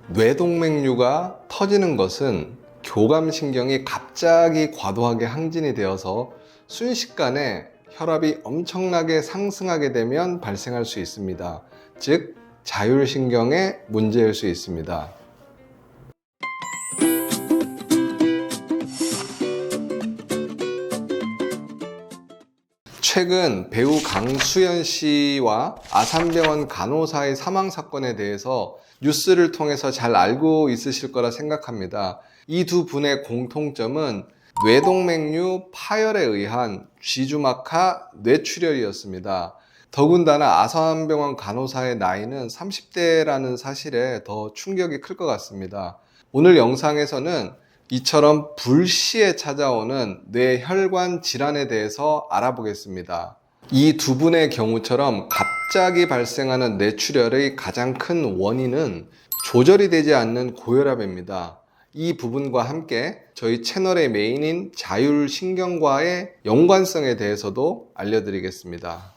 뇌동맥류가 터지는 것은 교감신경이 갑자기 과도하게 항진이 되어서 순식간에 혈압이 엄청나게 상승하게 되면 발생할 수 있습니다. 즉, 자율신경의 문제일 수 있습니다. 최근 배우 강수연 씨와 아산병원 간호사의 사망 사건에 대해서 뉴스를 통해서 잘 알고 있으실 거라 생각합니다. 이 두 분의 공통점은 뇌동맥류 파열에 의한 쥐주막하 뇌출혈이었습니다. 더군다나 아산병원 간호사의 나이는 30대라는 사실에 더 충격이 클 것 같습니다. 오늘 영상에서는 이처럼 불시에 찾아오는 뇌혈관 질환에 대해서 알아보겠습니다. 이 두 분의 경우처럼 갑자기 발생하는 뇌출혈의 가장 큰 원인은 조절이 되지 않는 고혈압입니다. 이 부분과 함께 저희 채널의 메인인 자율신경과의 연관성에 대해서도 알려드리겠습니다.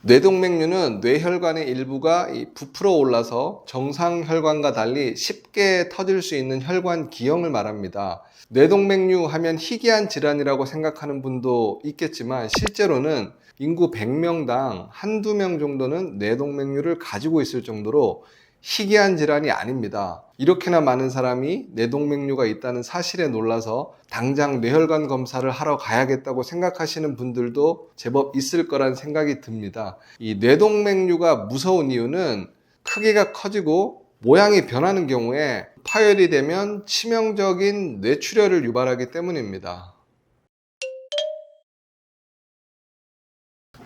뇌동맥류는 뇌혈관의 일부가 부풀어 올라서 정상혈관과 달리 쉽게 터질 수 있는 혈관 기형을 말합니다. 뇌동맥류 하면 희귀한 질환이라고 생각하는 분도 있겠지만 실제로는 인구 100명당 한두 명 정도는 뇌동맥류를 가지고 있을 정도로 희귀한 질환이 아닙니다. 이렇게나 많은 사람이 뇌동맥류가 있다는 사실에 놀라서 당장 뇌혈관 검사를 하러 가야겠다고 생각하시는 분들도 제법 있을 거란 생각이 듭니다. 이 뇌동맥류가 무서운 이유는 크기가 커지고 모양이 변하는 경우에 파열이 되면 치명적인 뇌출혈을 유발하기 때문입니다.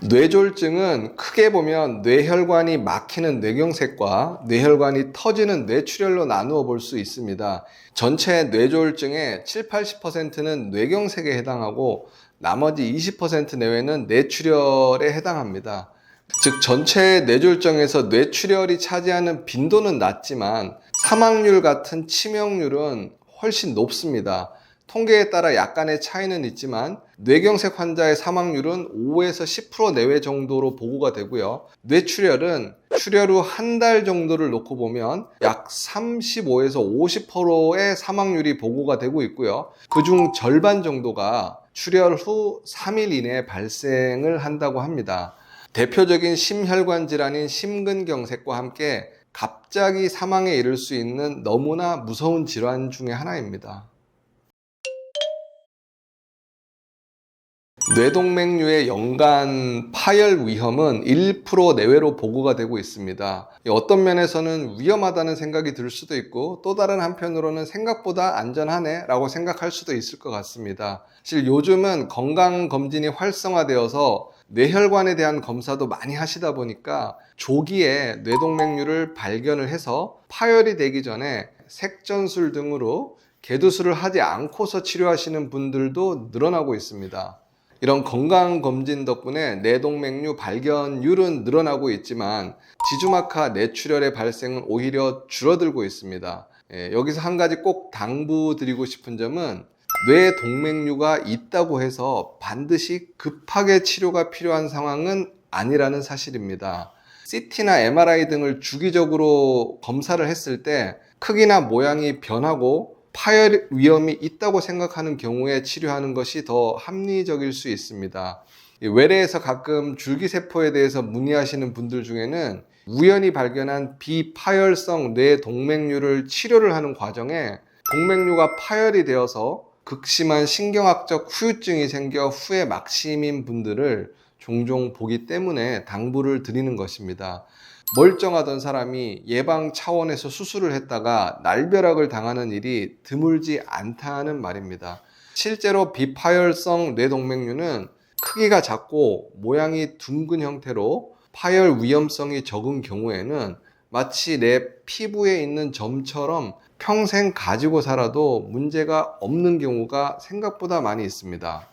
뇌졸중은 크게 보면 뇌혈관이 막히는 뇌경색과 뇌혈관이 터지는 뇌출혈로 나누어 볼 수 있습니다. 전체 뇌졸중의 70~80%는 뇌경색에 해당하고 나머지 20% 내외는 뇌출혈에 해당합니다. 즉 전체 뇌졸중에서 뇌출혈이 차지하는 빈도는 낮지만 사망률 같은 치명률은 훨씬 높습니다. 통계에 따라 약간의 차이는 있지만 뇌경색 환자의 사망률은 5에서 10% 내외 정도로 보고가 되고요. 뇌출혈은 출혈 후 한 달 정도를 놓고 보면 약 35에서 50%의 사망률이 보고가 되고 있고요. 그중 절반 정도가 출혈 후 3일 이내에 발생을 한다고 합니다. 대표적인 심혈관 질환인 심근경색과 함께 갑자기 사망에 이를 수 있는 너무나 무서운 질환 중에 하나입니다. 뇌동맥류의 연간 파열 위험은 1% 내외로 보고가 되고 있습니다. 어떤 면에서는 위험하다는 생각이 들 수도 있고 또 다른 한편으로는 생각보다 안전하네 라고 생각할 수도 있을 것 같습니다. 사실 요즘은 건강검진이 활성화되어서 뇌혈관에 대한 검사도 많이 하시다 보니까 조기에 뇌동맥류를 발견을 해서 파열이 되기 전에 색전술 등으로 개두술을 하지 않고서 치료하시는 분들도 늘어나고 있습니다. 이런 건강검진 덕분에 뇌동맥류 발견율은 늘어나고 있지만 지주막하 뇌출혈의 발생은 오히려 줄어들고 있습니다. 여기서 한 가지 꼭 당부드리고 싶은 점은 뇌동맥류가 있다고 해서 반드시 급하게 치료가 필요한 상황은 아니라는 사실입니다. CT나 MRI 등을 주기적으로 검사를 했을 때 크기나 모양이 변하고 파열 위험이 있다고 생각하는 경우에 치료하는 것이 더 합리적일 수 있습니다. 외래에서 가끔 줄기세포에 대해서 문의하시는 분들 중에는 우연히 발견한 비파열성 뇌동맥류를 치료를 하는 과정에 동맥류가 파열이 되어서 극심한 신경학적 후유증이 생겨 후에 막심인 분들을 종종 보기 때문에 당부를 드리는 것입니다. 멀쩡하던 사람이 예방 차원에서 수술을 했다가 날벼락을 당하는 일이 드물지 않다는 말입니다. 실제로 비파열성 뇌동맥류는 크기가 작고 모양이 둥근 형태로 파열 위험성이 적은 경우에는 마치 내 피부에 있는 점처럼 평생 가지고 살아도 문제가 없는 경우가 생각보다 많이 있습니다.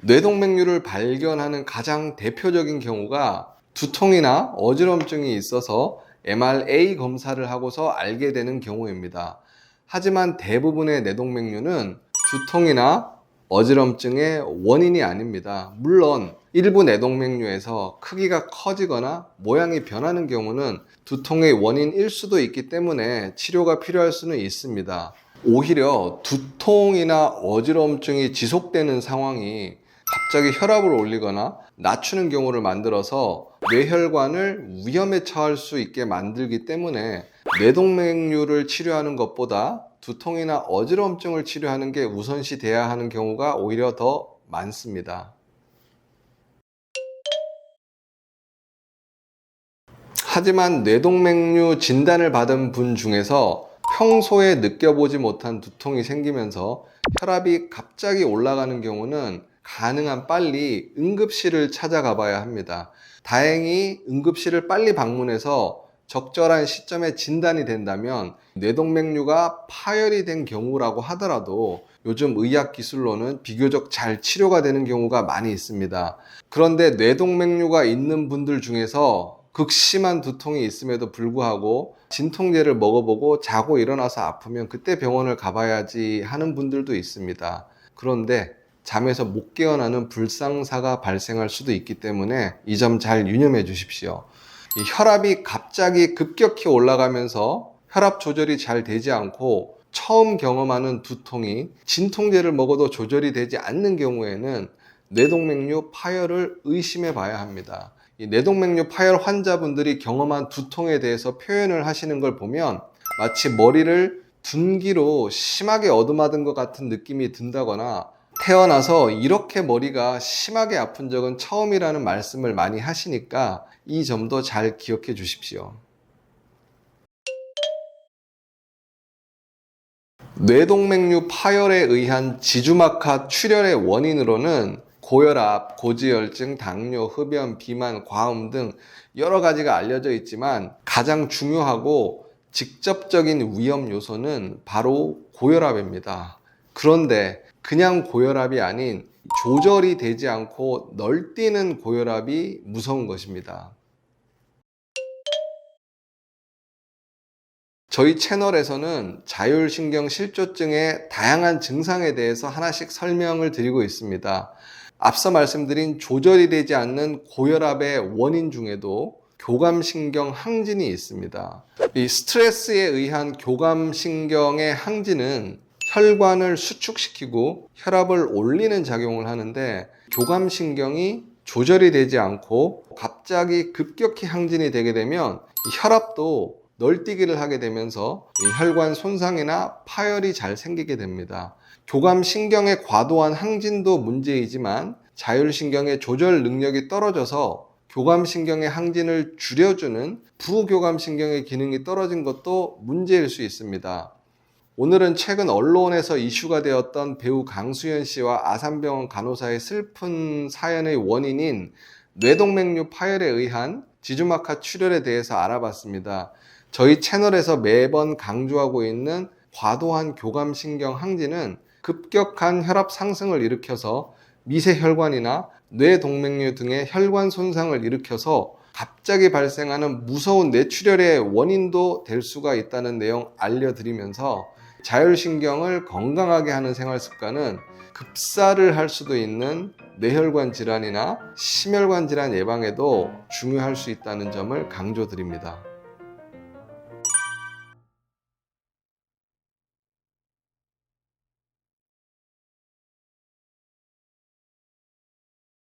뇌동맥류를 발견하는 가장 대표적인 경우가 두통이나 어지럼증이 있어서 MRA 검사를 하고서 알게 되는 경우입니다. 하지만 대부분의 뇌동맥류는 두통이나 어지럼증의 원인이 아닙니다. 물론 일부 뇌동맥류에서 크기가 커지거나 모양이 변하는 경우는 두통의 원인일 수도 있기 때문에 치료가 필요할 수는 있습니다. 오히려 두통이나 어지럼증이 지속되는 상황이 갑자기 혈압을 올리거나 낮추는 경우를 만들어서 뇌혈관을 위험에 처할 수 있게 만들기 때문에 뇌동맥류를 치료하는 것보다 두통이나 어지럼증을 치료하는 게 우선시 돼야 하는 경우가 오히려 더 많습니다. 하지만 뇌동맥류 진단을 받은 분 중에서 평소에 느껴보지 못한 두통이 생기면서 혈압이 갑자기 올라가는 경우는 가능한 빨리 응급실을 찾아가 봐야 합니다. 다행히 응급실을 빨리 방문해서 적절한 시점에 진단이 된다면 뇌동맥류가 파열이 된 경우라고 하더라도 요즘 의학 기술로는 비교적 잘 치료가 되는 경우가 많이 있습니다. 그런데 뇌동맥류가 있는 분들 중에서 극심한 두통이 있음에도 불구하고 진통제를 먹어보고 자고 일어나서 아프면 그때 병원을 가봐야지 하는 분들도 있습니다. 그런데 잠에서 못 깨어나는 불상사가 발생할 수도 있기 때문에 이 점 잘 유념해 주십시오. 이 혈압이 갑자기 급격히 올라가면서 혈압 조절이 잘 되지 않고 처음 경험하는 두통이 진통제를 먹어도 조절이 되지 않는 경우에는 뇌동맥류 파열을 의심해 봐야 합니다. 이 뇌동맥류 파열 환자분들이 경험한 두통에 대해서 표현을 하시는 걸 보면 마치 머리를 둔기로 심하게 얻어맞은 것 같은 느낌이 든다거나 태어나서 이렇게 머리가 심하게 아픈 적은 처음이라는 말씀을 많이 하시니까 이 점도 잘 기억해 주십시오. 뇌동맥류 파열에 의한 지주막하 출혈의 원인으로는 고혈압, 고지혈증, 당뇨, 흡연, 비만, 과음 등 여러 가지가 알려져 있지만 가장 중요하고 직접적인 위험 요소는 바로 고혈압입니다. 그런데 그냥 고혈압이 아닌 조절이 되지 않고 널뛰는 고혈압이 무서운 것입니다. 저희 채널에서는 자율신경실조증의 다양한 증상에 대해서 하나씩 설명을 드리고 있습니다. 앞서 말씀드린 조절이 되지 않는 고혈압의 원인 중에도 교감신경 항진이 있습니다. 이 스트레스에 의한 교감신경의 항진은 혈관을 수축시키고 혈압을 올리는 작용을 하는데 교감신경이 조절이 되지 않고 갑자기 급격히 항진이 되게 되면 혈압도 널뛰기를 하게 되면서 혈관 손상이나 파열이 잘 생기게 됩니다. 교감신경의 과도한 항진도 문제이지만 자율신경의 조절 능력이 떨어져서 교감신경의 항진을 줄여주는 부교감신경의 기능이 떨어진 것도 문제일 수 있습니다. 오늘은 최근 언론에서 이슈가 되었던 배우 강수연 씨와 아산병원 간호사의 슬픈 사연의 원인인 뇌동맥류 파열에 의한 지주막하 출혈에 대해서 알아봤습니다. 저희 채널에서 매번 강조하고 있는 과도한 교감신경 항진은 급격한 혈압 상승을 일으켜서 미세혈관이나 뇌동맥류 등의 혈관 손상을 일으켜서 갑자기 발생하는 무서운 뇌출혈의 원인도 될 수가 있다는 내용 알려드리면서 자율신경을 건강하게 하는 생활 습관은 급사를 할 수도 있는 뇌혈관 질환이나 심혈관 질환 예방에도 중요할 수 있다는 점을 강조드립니다.